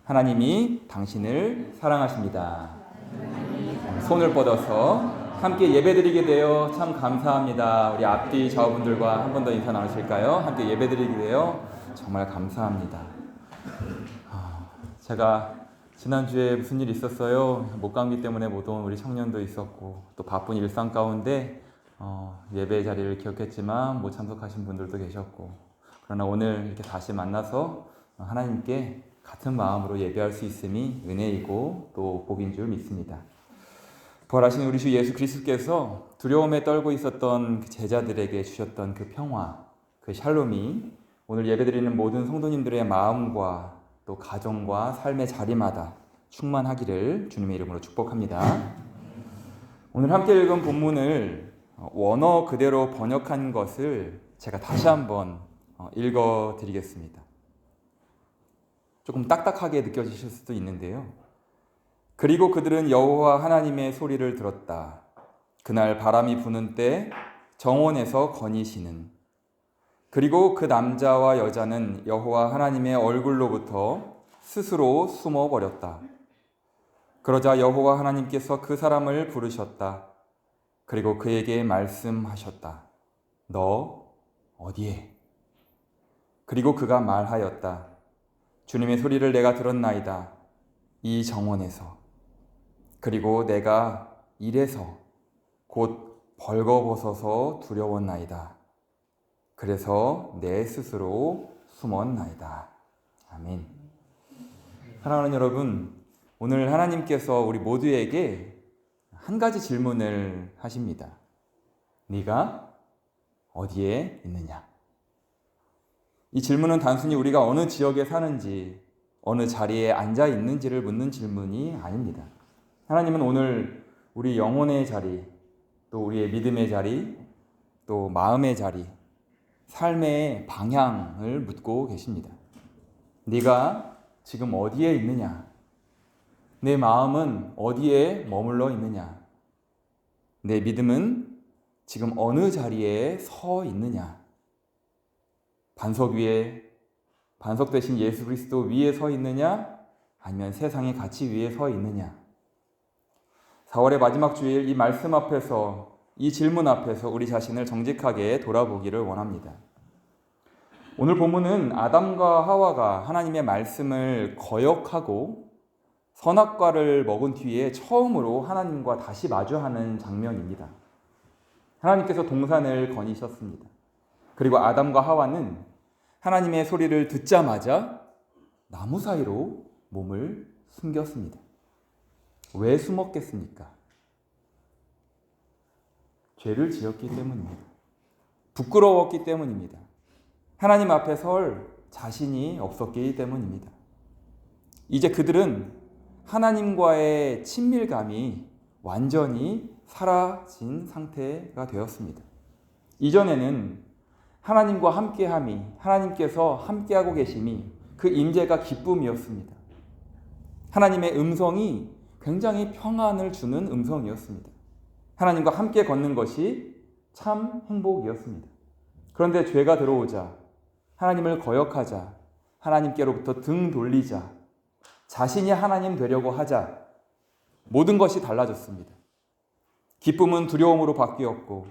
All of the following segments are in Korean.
하나님이 당신을 사랑하십니다. 손을 뻗어서 함께 예배드리게 되어 참 감사합니다. 우리 앞뒤 좌우분들과 한 번 더 인사 나누실까요? 함께 예배드리게 되어 정말 감사합니다. 제가 지난주에 무슨 일이 있었어요? 목감기 때문에 못 온 우리 청년도 있었고 또 바쁜 일상 가운데 예배 자리를 기억했지만 못 참석하신 분들도 계셨고, 그러나 오늘 이렇게 다시 만나서 하나님께 같은 마음으로 예배할 수 있음이 은혜이고 또 복인 줄 믿습니다. 부활하신 우리 주 예수 그리스도께서 두려움에 떨고 있었던 그 제자들에게 주셨던 그 평화, 그 샬롬이 오늘 예배드리는 모든 성도님들의 마음과 또 가정과 삶의 자리마다 충만하기를 주님의 이름으로 축복합니다. 오늘 함께 읽은 본문을 원어 그대로 번역한 것을 제가 다시 한번 읽어드리겠습니다. 조금 딱딱하게 느껴지실 수도 있는데요. 그리고 그들은 여호와 하나님의 소리를 들었다. 그날 바람이 부는 때 정원에서 거니시는. 그리고 그 남자와 여자는 여호와 하나님의 얼굴로부터 스스로 숨어버렸다. 그러자 여호와 하나님께서 그 사람을 부르셨다. 그리고 그에게 말씀하셨다. 너 어디에? 그리고 그가 말하였다. 주님의 소리를 내가 들었나이다. 이 정원에서. 그리고 내가 이래서 곧 벌거벗어서 두려웠나이다. 그래서 내 스스로 숨었나이다. 아멘. 사랑하는 여러분, 오늘 하나님께서 우리 모두에게 한 가지 질문을 하십니다. 네가 어디에 있느냐? 이 질문은 단순히 우리가 어느 지역에 사는지, 어느 자리에 앉아 있는지를 묻는 질문이 아닙니다. 하나님은 오늘 우리 영혼의 자리, 또 우리의 믿음의 자리, 또 마음의 자리, 삶의 방향을 묻고 계십니다. 네가 지금 어디에 있느냐? 내 마음은 어디에 머물러 있느냐? 내 믿음은 지금 어느 자리에 서 있느냐? 반석 위에, 반석 대신 예수 그리스도 위에 서 있느냐? 아니면 세상의 가치 위에 서 있느냐? 4월의 마지막 주일 이 말씀 앞에서, 이 질문 앞에서 우리 자신을 정직하게 돌아보기를 원합니다. 오늘 본문은 아담과 하와가 하나님의 말씀을 거역하고 선악과를 먹은 뒤에 처음으로 하나님과 다시 마주하는 장면입니다. 하나님께서 동산을 거니셨습니다. 그리고 아담과 하와는 하나님의 소리를 듣자마자 나무 사이로 몸을 숨겼습니다. 왜 숨었겠습니까? 죄를 지었기 때문입니다. 부끄러웠기 때문입니다. 하나님 앞에 설 자신이 없었기 때문입니다. 이제 그들은 하나님과의 친밀감이 완전히 사라진 상태가 되었습니다. 이전에는 하나님과 함께함이, 하나님께서 함께하고 계심이 그 임재가 기쁨이었습니다. 하나님의 음성이 굉장히 평안을 주는 음성이었습니다. 하나님과 함께 걷는 것이 참 행복이었습니다. 그런데 죄가 들어오자, 하나님을 거역하자, 하나님께로부터 등 돌리자, 자신이 하나님 되려고 하자, 모든 것이 달라졌습니다. 기쁨은 두려움으로 바뀌었고,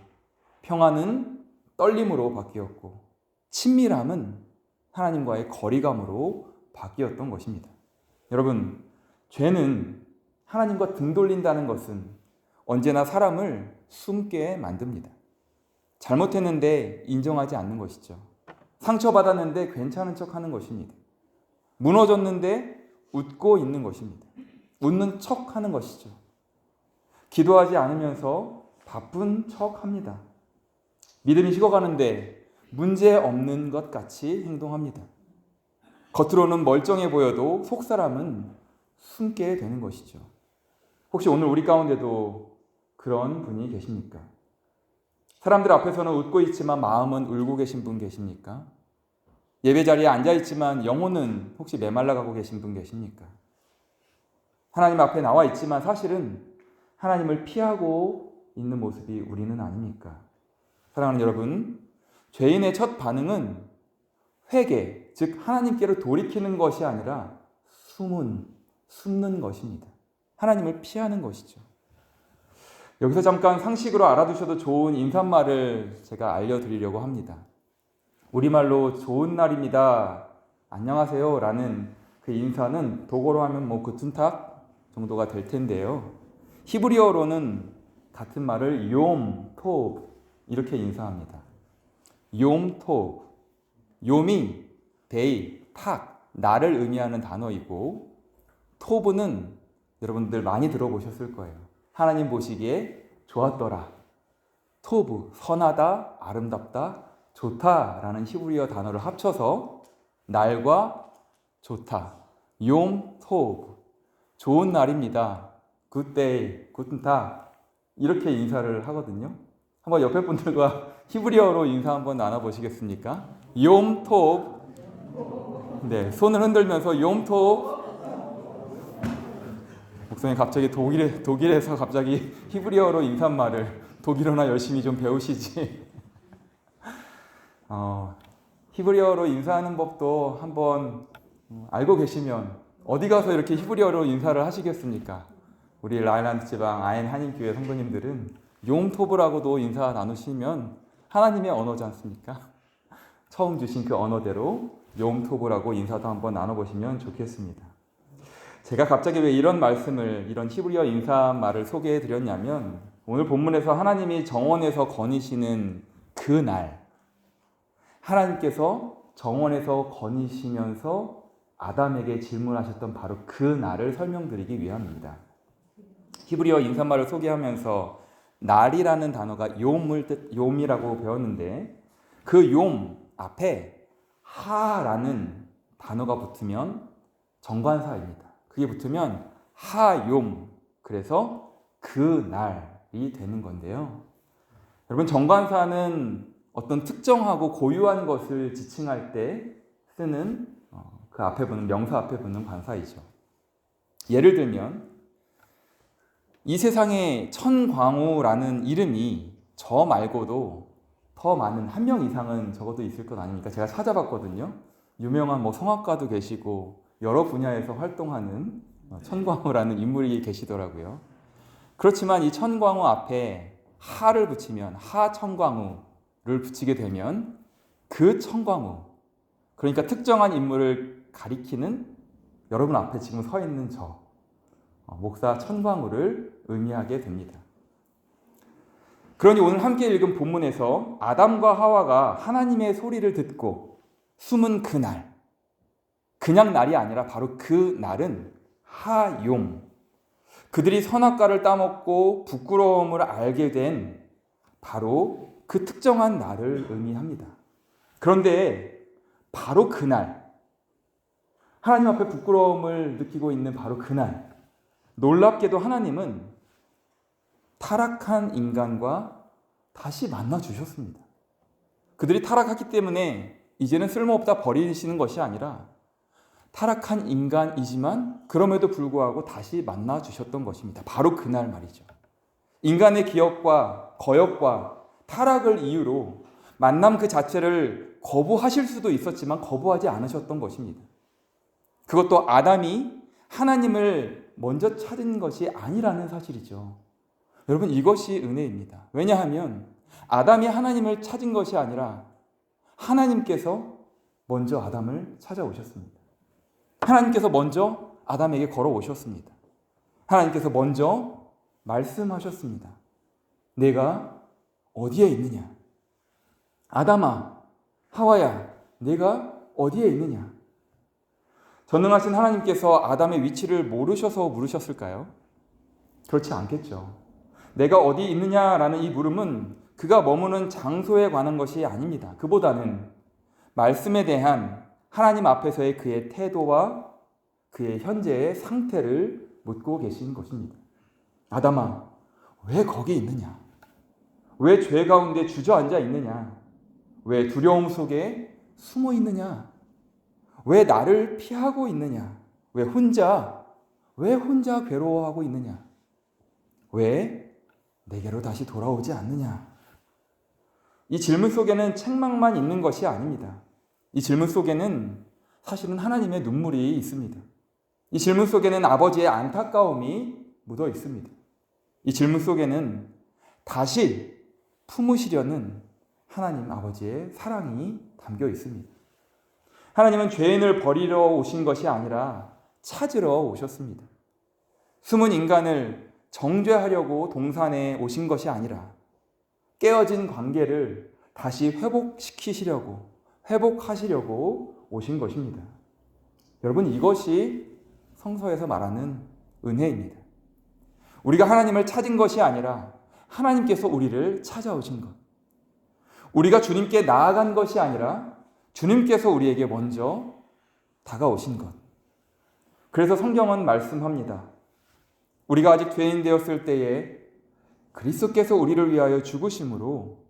평안은 떨림으로 바뀌었고, 친밀함은 하나님과의 거리감으로 바뀌었던 것입니다. 여러분, 죄는 하나님과 등 돌린다는 것은 언제나 사람을 숨게 만듭니다. 잘못했는데 인정하지 않는 것이죠. 상처받았는데 괜찮은 척 하는 것입니다. 무너졌는데 웃고 있는 것입니다. 웃는 척 하는 것이죠. 기도하지 않으면서 바쁜 척 합니다. 믿음이 식어가는데 문제 없는 것 같이 행동합니다. 겉으로는 멀쩡해 보여도 속사람은 숨게 되는 것이죠. 혹시 오늘 우리 가운데도 그런 분이 계십니까? 사람들 앞에서는 웃고 있지만 마음은 울고 계신 분 계십니까? 예배 자리에 앉아 있지만 영혼은 혹시 메말라가고 계신 분 계십니까? 하나님 앞에 나와 있지만 사실은 하나님을 피하고 있는 모습이 우리는 아닙니까? 사랑하는 여러분, 죄인의 첫 반응은 회개, 즉 하나님께로 돌이키는 것이 아니라 숨는 것입니다. 하나님을 피하는 것이죠. 여기서 잠깐 상식으로 알아두셔도 좋은 인사말을 제가 알려드리려고 합니다. 우리말로 좋은 날입니다, 안녕하세요 라는 그 인사는 독어로 하면 구튼탁 정도가 될 텐데요. 히브리어로는 같은 말을 욤 토브 이렇게 인사합니다. 욤 토브. 욤이 데이, 탁, 날을 의미하는 단어이고, 토브는 여러분들 많이 들어보셨을 거예요. 하나님 보시기에 좋았더라. 토브, 선하다, 아름답다, 좋다라는 히브리어 단어를 합쳐서 날과 좋다. 욤 토브. 좋은 날입니다. good day, guten Tag. 이렇게 인사를 하거든요. 한번 옆에 분들과 히브리어로 인사 한번 나눠보시겠습니까? 욤 토브. 네, 손을 흔들면서 욤 토브. 목사님 갑자기 독일에서 갑자기 히브리어로 인사말을 독일어나 열심히 좀 배우시지. 히브리어로 인사하는 법도 한번 알고 계시면 어디 가서 이렇게 히브리어로 인사를 하시겠습니까? 우리 라인란드 지방 아엔 한인교회 성도님들은 욤토브라고도 인사 나누시면 하나님의 언어지 않습니까? 처음 주신 그 언어대로 욤토브라고 인사도 한번 나눠보시면 좋겠습니다. 제가 갑자기 왜 이런 히브리어 인사말을 소개해 드렸냐면, 오늘 본문에서 하나님이 정원에서 거니시는 그 날, 하나님께서 정원에서 거니시면서 아담에게 질문하셨던 바로 그 날을 설명드리기 위함입니다. 히브리어 인사말을 소개하면서 날이라는 단어가 욤이라고 배웠는데, 그 욤 앞에 하라는 단어가 붙으면 정관사입니다. 그게 붙으면 하욤, 그래서 그 날이 되는 건데요. 여러분, 정관사는 어떤 특정하고 고유한 것을 지칭할 때 쓰는 그 앞에 붙는 명사 앞에 붙는 관사이죠. 예를 들면 이 세상에 천광우라는 이름이 저 말고도 더 많은 한 명 이상은 적어도 있을 것 아닙니까? 제가 찾아봤거든요. 유명한 성악가도 계시고 여러 분야에서 활동하는 천광우라는 인물이 계시더라고요. 그렇지만 이 천광우 앞에 하를 붙이면, 하천광우를 붙이게 되면 그 천광우, 그러니까 특정한 인물을 가리키는 여러분 앞에 지금 서 있는 저 목사 천광우를 의미하게 됩니다. 그러니 오늘 함께 읽은 본문에서 아담과 하와가 하나님의 소리를 듣고 숨은 그 날, 그냥 날이 아니라 바로 그 날은 하욤, 그들이 선악과를 따먹고 부끄러움을 알게 된 바로 그 특정한 날을 의미합니다. 그런데 바로 그날, 하나님 앞에 부끄러움을 느끼고 있는 바로 그날, 놀랍게도 하나님은 타락한 인간과 다시 만나 주셨습니다. 그들이 타락했기 때문에 이제는 쓸모없다 버리시는 것이 아니라 타락한 인간이지만 그럼에도 불구하고 다시 만나 주셨던 것입니다. 바로 그날 말이죠. 인간의 기억과 거역과 타락을 이유로 만남 그 자체를 거부하실 수도 있었지만 거부하지 않으셨던 것입니다. 그것도 아담이 하나님을 먼저 찾은 것이 아니라는 사실이죠. 여러분, 이것이 은혜입니다. 왜냐하면 아담이 하나님을 찾은 것이 아니라 하나님께서 먼저 아담을 찾아오셨습니다. 하나님께서 먼저 아담에게 걸어오셨습니다. 하나님께서 먼저 말씀하셨습니다. 내가 어디에 있느냐? 아담아, 하와야, 내가 어디에 있느냐? 전능하신 하나님께서 아담의 위치를 모르셔서 물으셨을까요? 그렇지 않겠죠. 내가 어디 있느냐라는 이 물음은 그가 머무는 장소에 관한 것이 아닙니다. 그보다는 말씀에 대한 하나님 앞에서의 그의 태도와 그의 현재의 상태를 묻고 계신 것입니다. 아담아, 왜 거기 있느냐? 왜 죄 가운데 주저앉아 있느냐? 왜 두려움 속에 숨어 있느냐? 왜 나를 피하고 있느냐? 왜 혼자 괴로워하고 있느냐? 왜 내게로 다시 돌아오지 않느냐? 이 질문 속에는 책망만 있는 것이 아닙니다. 이 질문 속에는 사실은 하나님의 눈물이 있습니다. 이 질문 속에는 아버지의 안타까움이 묻어 있습니다. 이 질문 속에는 다시 품으시려는 하나님 아버지의 사랑이 담겨 있습니다. 하나님은 죄인을 버리러 오신 것이 아니라 찾으러 오셨습니다. 숨은 인간을 정죄하려고 동산에 오신 것이 아니라 깨어진 관계를 다시 회복하시려고 오신 것입니다. 여러분, 이것이 성서에서 말하는 은혜입니다. 우리가 하나님을 찾은 것이 아니라 하나님께서 우리를 찾아오신 것. 우리가 주님께 나아간 것이 아니라 주님께서 우리에게 먼저 다가오신 것. 그래서 성경은 말씀합니다. 우리가 아직 죄인 되었을 때에 그리스도께서 우리를 위하여 죽으심으로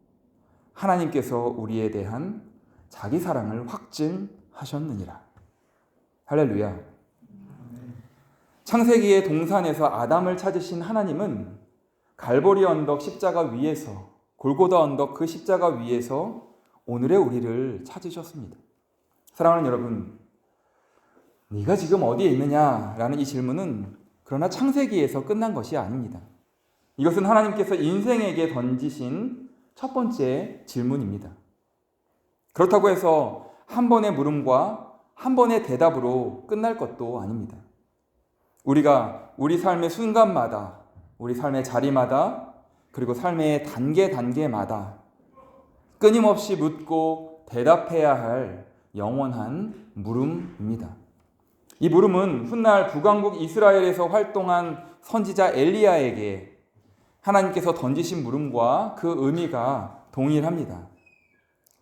하나님께서 우리에 대한 자기 사랑을 확증하셨느니라. 할렐루야. 창세기의 동산에서 아담을 찾으신 하나님은 갈보리 언덕 십자가 위에서, 골고다 언덕 그 십자가 위에서 오늘의 우리를 찾으셨습니다. 사랑하는 여러분, 네가 지금 어디에 있느냐라는 이 질문은 그러나 창세기에서 끝난 것이 아닙니다. 이것은 하나님께서 인생에게 던지신 첫 번째 질문입니다. 그렇다고 해서 한 번의 물음과 한 번의 대답으로 끝날 것도 아닙니다. 우리가 우리 삶의 순간마다, 우리 삶의 자리마다, 그리고 삶의 단계마다 끊임없이 묻고 대답해야 할 영원한 물음입니다. 이 물음은 훗날 북왕국 이스라엘에서 활동한 선지자 엘리야에게 하나님께서 던지신 물음과 그 의미가 동일합니다.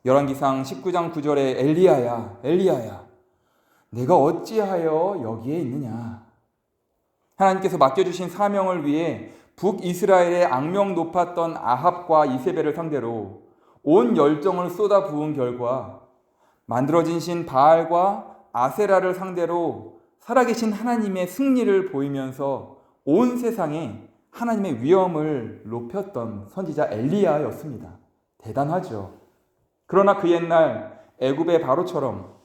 열왕기상 19장 9절에 엘리야야, 엘리야야, 내가 어찌하여 여기에 있느냐. 하나님께서 맡겨주신 사명을 위해 북이스라엘의 악명 높았던 아합과 이세벨을 상대로 온 열정을 쏟아 부은 결과 만들어진 신 바알과 아세라를 상대로 살아계신 하나님의 승리를 보이면서 온 세상에 하나님의 위엄을 높였던 선지자 엘리야였습니다. 대단하죠. 그러나 그 옛날 애굽의 바로처럼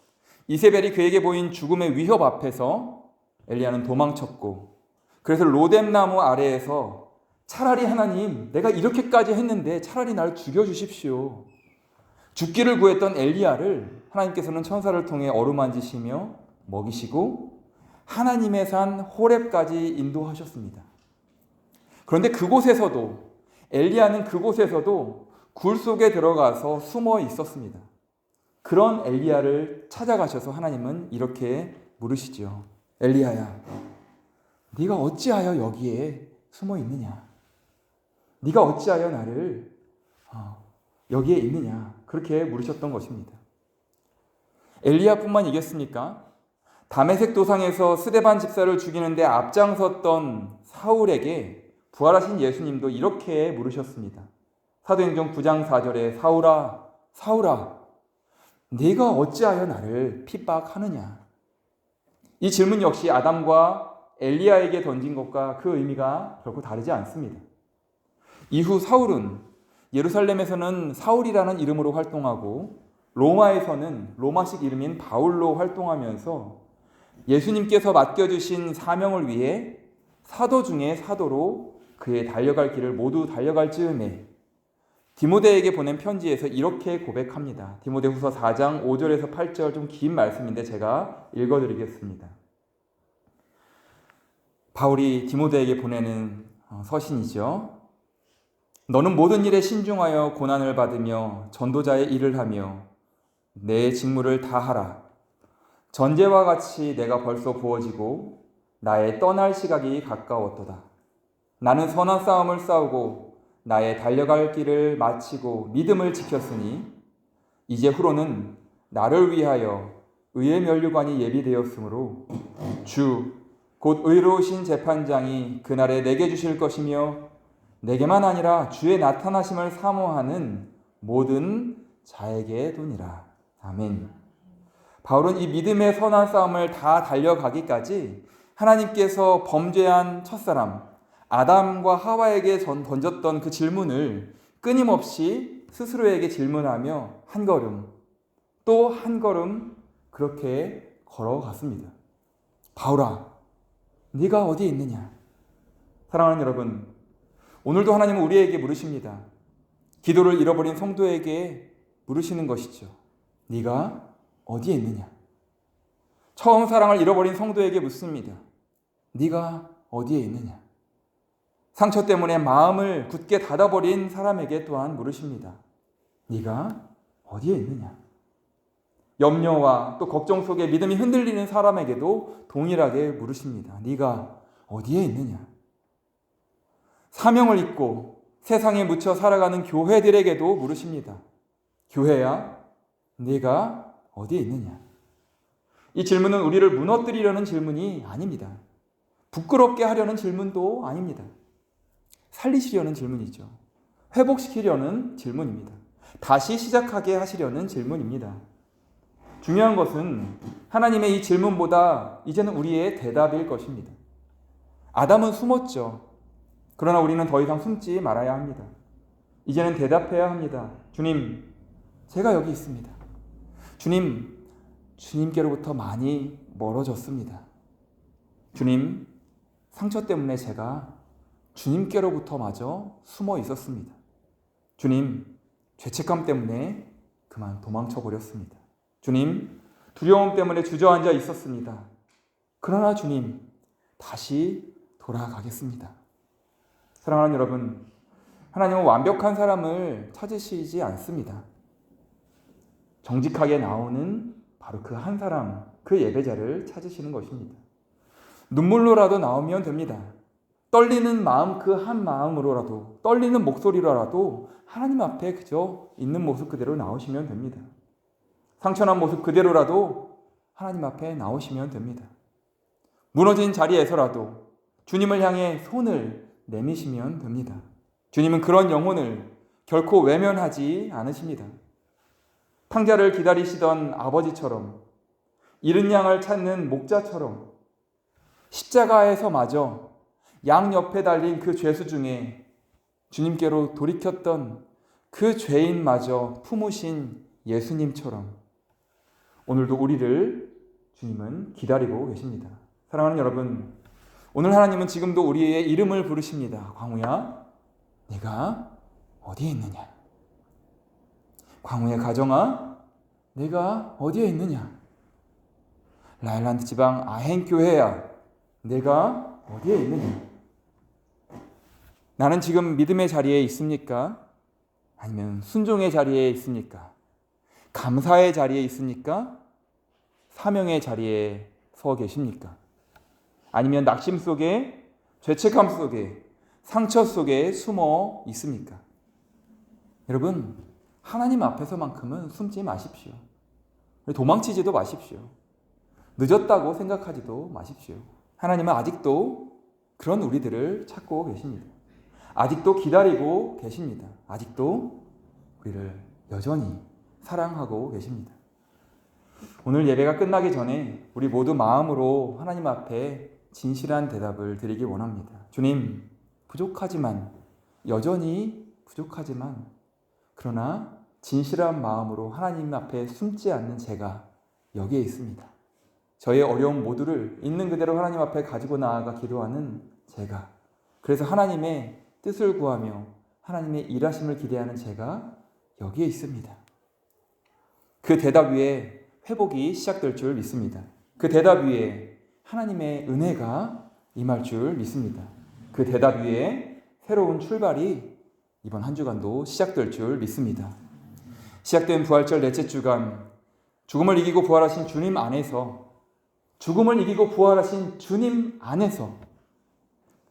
이세벨이 그에게 보인 죽음의 위협 앞에서 엘리야는 도망쳤고, 그래서 로뎀나무 아래에서 차라리 하나님, 내가 이렇게까지 했는데 차라리 날 죽여주십시오. 죽기를 구했던 엘리야를 하나님께서는 천사를 통해 어루만지시며 먹이시고 하나님의 산 호렙까지 인도하셨습니다. 그런데 그곳에서도, 엘리야는 그곳에서도 굴 속에 들어가서 숨어 있었습니다. 그런 엘리야를 찾아가셔서 하나님은 이렇게 물으시죠. 엘리야야, 네가 어찌하여 여기에 숨어 있느냐? 네가 어찌하여 나를 여기에 있느냐? 그렇게 물으셨던 것입니다. 엘리야뿐만이겠습니까? 다메섹 도상에서 스데반 집사를 죽이는데 앞장섰던 사울에게 부활하신 예수님도 이렇게 물으셨습니다. 사도행전 9장 4절에 사울아, 사울아, 네가 어찌하여 나를 핍박하느냐? 이 질문 역시 아담과 엘리야에게 던진 것과 그 의미가 결코 다르지 않습니다. 이후 사울은 예루살렘에서는 사울이라는 이름으로 활동하고 로마에서는 로마식 이름인 바울로 활동하면서 예수님께서 맡겨주신 사명을 위해 사도 중에 사도로 그의 달려갈 길을 모두 달려갈 즈음에 디모데에게 보낸 편지에서 이렇게 고백합니다. 디모데후서 4장 5절에서 8절, 좀 긴 말씀인데 제가 읽어드리겠습니다. 바울이 디모데에게 보내는 서신이죠. 너는 모든 일에 신중하여 고난을 받으며 전도자의 일을 하며 내 직무를 다하라. 전제와 같이 내가 벌써 부어지고 나의 떠날 시각이 가까웠도다. 나는 선한 싸움을 싸우고 나의 달려갈 길을 마치고 믿음을 지켰으니 이제 후로는 나를 위하여 의의 면류관이 예비되었으므로 주 곧 의로우신 재판장이 그날에 내게 주실 것이며 내게만 아니라 주의 나타나심을 사모하는 모든 자에게 도니라. 아멘. 바울은 이 믿음의 선한 싸움을 다 달려가기까지 하나님께서 범죄한 첫사람 아담과 하와에게 던졌던 그 질문을 끊임없이 스스로에게 질문하며 한 걸음 또 한 걸음 그렇게 걸어갔습니다. 바울아, 네가 어디에 있느냐? 사랑하는 여러분, 오늘도 하나님은 우리에게 물으십니다. 기도를 잃어버린 성도에게 물으시는 것이죠. 네가 어디에 있느냐? 처음 사랑을 잃어버린 성도에게 묻습니다. 네가 어디에 있느냐? 상처 때문에 마음을 굳게 닫아버린 사람에게 또한 물으십니다. 네가 어디에 있느냐? 염려와 또 걱정 속에 믿음이 흔들리는 사람에게도 동일하게 물으십니다. 네가 어디에 있느냐? 사명을 잊고 세상에 묻혀 살아가는 교회들에게도 물으십니다. 교회야, 네가 어디에 있느냐? 이 질문은 우리를 무너뜨리려는 질문이 아닙니다. 부끄럽게 하려는 질문도 아닙니다. 살리시려는 질문이죠. 회복시키려는 질문입니다. 다시 시작하게 하시려는 질문입니다. 중요한 것은 하나님의 이 질문보다 이제는 우리의 대답일 것입니다. 아담은 숨었죠. 그러나 우리는 더 이상 숨지 말아야 합니다. 이제는 대답해야 합니다. 주님, 제가 여기 있습니다. 주님, 주님께로부터 많이 멀어졌습니다. 주님, 상처 때문에 제가 주님께로부터 마저 숨어 있었습니다. 주님, 죄책감 때문에 그만 도망쳐 버렸습니다. 주님, 두려움 때문에 주저앉아 있었습니다. 그러나 주님, 다시 돌아가겠습니다. 사랑하는 여러분, 하나님은 완벽한 사람을 찾으시지 않습니다. 정직하게 나오는 바로 그 한 사람, 그 예배자를 찾으시는 것입니다. 눈물로라도 나오면 됩니다. 떨리는 마음 그 한 마음으로라도, 떨리는 목소리로라도 하나님 앞에 그저 있는 모습 그대로 나오시면 됩니다. 상처난 모습 그대로라도 하나님 앞에 나오시면 됩니다. 무너진 자리에서라도 주님을 향해 손을 내미시면 됩니다. 주님은 그런 영혼을 결코 외면하지 않으십니다. 탕자를 기다리시던 아버지처럼, 잃은 양을 찾는 목자처럼 십자가에서 마저 양 옆에 달린 그 죄수 중에 주님께로 돌이켰던 그 죄인마저 품으신 예수님처럼 오늘도 우리를 주님은 기다리고 계십니다. 사랑하는 여러분, 오늘 하나님은 지금도 우리의 이름을 부르십니다. 광우야, 네가 어디에 있느냐? 광우의 가정아, 네가 어디에 있느냐? 라일란드 지방 아행교회야, 내가 어디에 있느냐? 나는 지금 믿음의 자리에 있습니까? 아니면 순종의 자리에 있습니까? 감사의 자리에 있습니까? 사명의 자리에 서 계십니까? 아니면 낙심 속에, 죄책감 속에, 상처 속에 숨어 있습니까? 여러분, 하나님 앞에서만큼은 숨지 마십시오. 도망치지도 마십시오. 늦었다고 생각하지도 마십시오. 하나님은 아직도 그런 우리들을 찾고 계십니다. 아직도 기다리고 계십니다. 아직도 우리를 여전히 사랑하고 계십니다. 오늘 예배가 끝나기 전에 우리 모두 마음으로 하나님 앞에 진실한 대답을 드리기 원합니다. 주님, 부족하지만, 여전히 부족하지만, 그러나 진실한 마음으로 하나님 앞에 숨지 않는 제가 여기에 있습니다. 저의 어려움 모두를 있는 그대로 하나님 앞에 가지고 나아가 기도하는 제가, 그래서 하나님의 뜻을 구하며 하나님의 일하심을 기대하는 제가 여기에 있습니다. 그 대답 위에 회복이 시작될 줄 믿습니다. 그 대답 위에 하나님의 은혜가 임할 줄 믿습니다. 그 대답 위에 새로운 출발이 이번 한 주간도 시작될 줄 믿습니다. 시작된 부활절 넷째 주간, 죽음을 이기고 부활하신 주님 안에서, 죽음을 이기고 부활하신 주님 안에서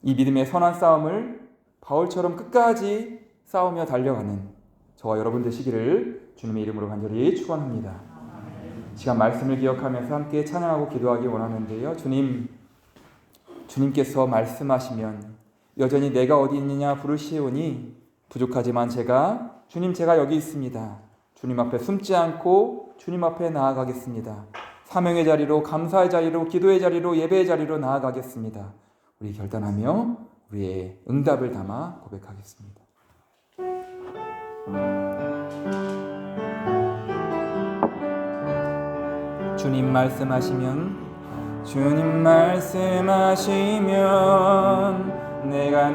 이 믿음의 선한 싸움을 바울처럼 끝까지 싸우며 달려가는 저와 여러분 되시기를 주님의 이름으로 간절히 축원합니다. 시간 말씀을 기억하면서 함께 찬양하고 기도하기 원하는데요. 주님께서 말씀하시면 여전히 내가 어디 있느냐 부르시오니 부족하지만 주님 제가 여기 있습니다. 주님 앞에 숨지 않고 주님 앞에 나아가겠습니다. 사명의 자리로, 감사의 자리로, 기도의 자리로, 예배의 자리로 나아가겠습니다. 우리 결단하며 우리의 응답을 담아 고백하겠습니다. 주님 말씀하시면 주님 말씀하시면 내가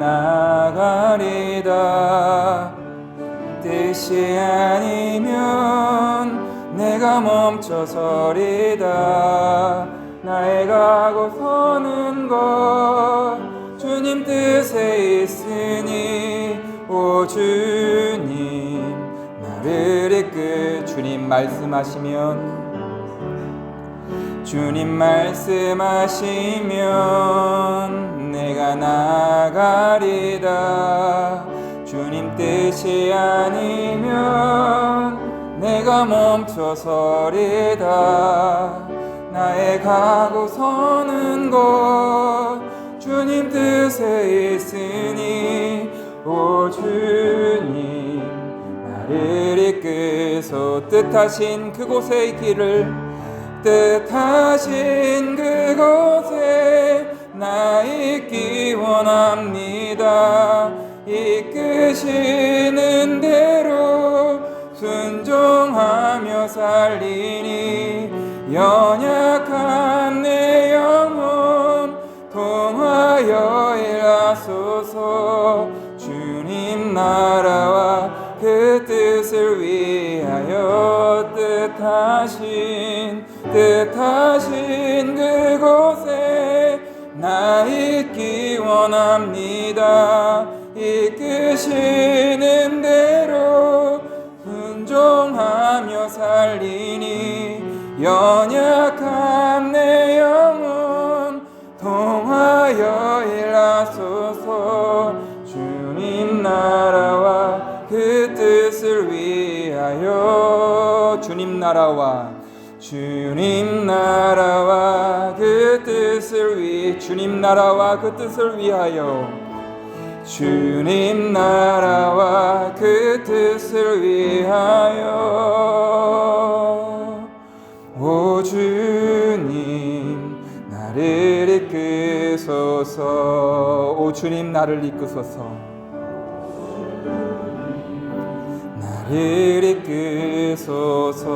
나가리다. 뜻이 아니면 내가 멈춰서리다. 나의 가고 서는 것 주님 뜻에 있으니 오 주님 나를 이끌. 주님 말씀하시면 내가 나가리다. 주님 뜻이 아니면 내가 멈춰서리다. 나의 가고 서는 곳 주님 뜻에 있으니 오 주님 나를 이끌소. 뜻하신 그곳의 길을 뜻하신 그곳에 나 있기 원합니다. 이끄시는 대로 순종하며 살리니 연약한 내 영혼 통하여 일하소서. 주님 나라와 그 뜻을 위하여 뜻하신 그곳에 나 있기 원합니다. 이끄시는 대로 순종하며 살리니 연약한 내 영혼 통하여 일하소서. 주님 나라와 그 뜻을 위하여 주님 나라와 그 뜻을 주님 나라와 그 뜻을 위하여 주님 나라와 그 뜻을 위하여 오 주님 나를 이끄소서. 오 주님 나를 이끄소서. 나를 이끄소서.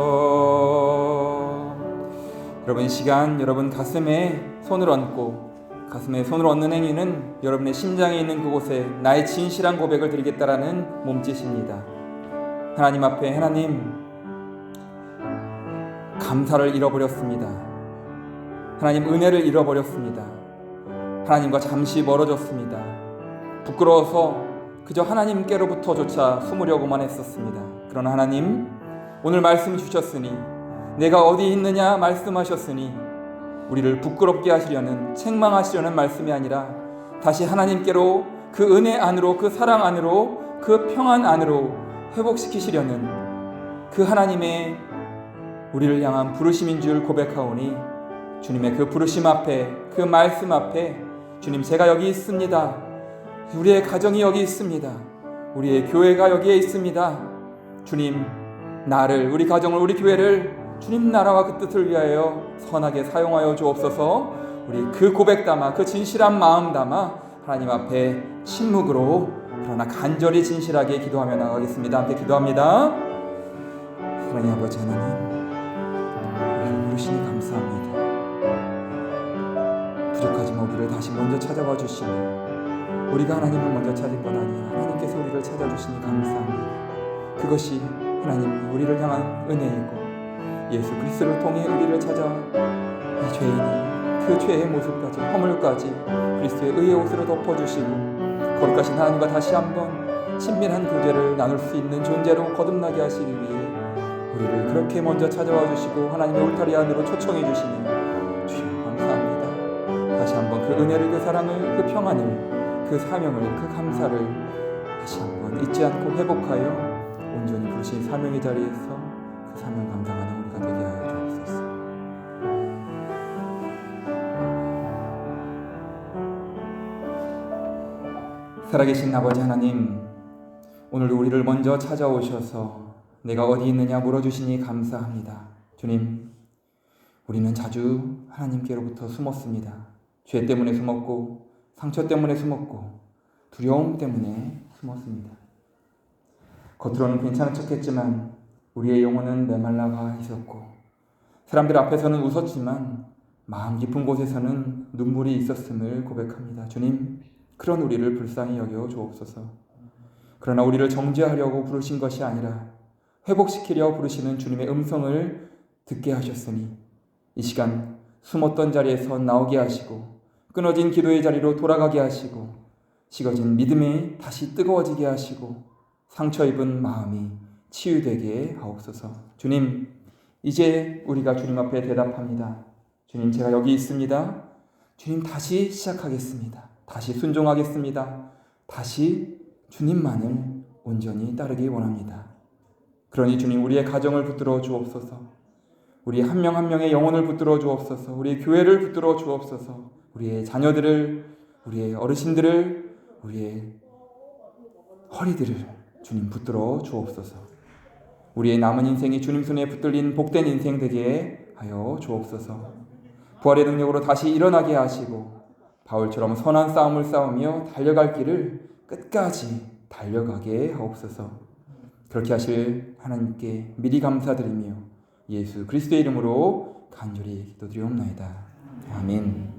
여러분 이 시간 여러분 가슴에 손을 얹고 가슴에 손을 얹는 행위는 여러분의 심장에 있는 그곳에 나의 진실한 고백을 드리겠다라는 몸짓입니다. 하나님 앞에 하나님 감사를 잃어버렸습니다. 하나님 은혜를 잃어버렸습니다. 하나님과 잠시 멀어졌습니다. 부끄러워서 그저 하나님께로부터조차 숨으려고만 했었습니다. 그러나 하나님 오늘 말씀 주셨으니 내가 어디 있느냐 말씀하셨으니 우리를 부끄럽게 하시려는 책망하시려는 말씀이 아니라 다시 하나님께로 그 은혜 안으로 그 사랑 안으로 그 평안 안으로 회복시키시려는 그 하나님의 우리를 향한 부르심인 줄 고백하오니 주님의 그 부르심 앞에 그 말씀 앞에 주님 제가 여기 있습니다. 우리의 가정이 여기 있습니다. 우리의 교회가 여기에 있습니다. 주님 나를 우리 가정을 우리 교회를 주님 나라와 그 뜻을 위하여 선하게 사용하여 주옵소서. 우리 그 고백 담아 그 진실한 마음 담아 하나님 앞에 침묵으로 그러나 간절히 진실하게 기도하며 나가겠습니다. 함께 기도합니다. 하나님 아버지 하나님 우리를 부르시니 감사합니다. 부족하지만 우리를 다시 먼저 찾아와 주시니 우리가 하나님을 먼저 찾을 것 아니라 하나님께서 우리를 찾아주시니 감사합니다. 그것이 하나님 우리를 향한 은혜이고 예수 그리스도를 통해 우리를 찾아 이 죄인이 그 죄의 모습까지 허물까지 그리스도의 의의 옷으로 덮어주시고 거룩하신 하나님과 다시 한번 친밀한 교제를 나눌 수 있는 존재로 거듭나게 하시기 위해 우리를 그렇게 먼저 찾아와 주시고 하나님의 울타리 안으로 초청해 주시니 주여 감사합니다. 다시 한번 그 은혜를 그 사랑을 그 평안을 그 사명을 그 감사를 다시 한번 잊지 않고 회복하여 온전히 부르신 사명의 자리에서 그 사명 감당하는 우리가 되게 하여 주옵소서. 살아계신 아버지 하나님, 오늘도 우리를 먼저 찾아오셔서 내가 어디 있느냐 물어주시니 감사합니다. 주님, 우리는 자주 하나님께로부터 숨었습니다. 죄 때문에 숨었고 상처 때문에 숨었고 두려움 때문에 숨었습니다. 겉으로는 괜찮은 척했지만 우리의 영혼은 메말라가 있었고 사람들 앞에서는 웃었지만 마음 깊은 곳에서는 눈물이 있었음을 고백합니다. 주님, 그런 우리를 불쌍히 여겨 주옵소서. 그러나 우리를 정죄하려고 부르신 것이 아니라 회복시키려 부르시는 주님의 음성을 듣게 하셨으니 이 시간 숨었던 자리에서 나오게 하시고 끊어진 기도의 자리로 돌아가게 하시고 식어진 믿음이 다시 뜨거워지게 하시고 상처 입은 마음이 치유되게 하옵소서. 주님, 이제 우리가 주님 앞에 대답합니다. 주님, 제가 여기 있습니다. 주님, 다시 시작하겠습니다. 다시 순종하겠습니다. 다시 주님만을 온전히 따르기 원합니다. 그러니 주님, 우리의 가정을 붙들어 주옵소서. 우리 한 명 한 명의 영혼을 붙들어 주옵소서. 우리의 교회를 붙들어 주옵소서. 우리의 자녀들을, 우리의 어르신들을, 우리의 허리들을 주님 붙들어 주옵소서. 우리의 남은 인생이 주님 손에 붙들린 복된 인생 되게 하여 주옵소서. 부활의 능력으로 다시 일어나게 하시고 바울처럼 선한 싸움을 싸우며 달려갈 길을 끝까지 달려가게 하옵소서. 그렇게 하실 하나님께 미리 감사드리며 예수 그리스도의 이름으로 간절히 기도드리옵나이다. 아멘.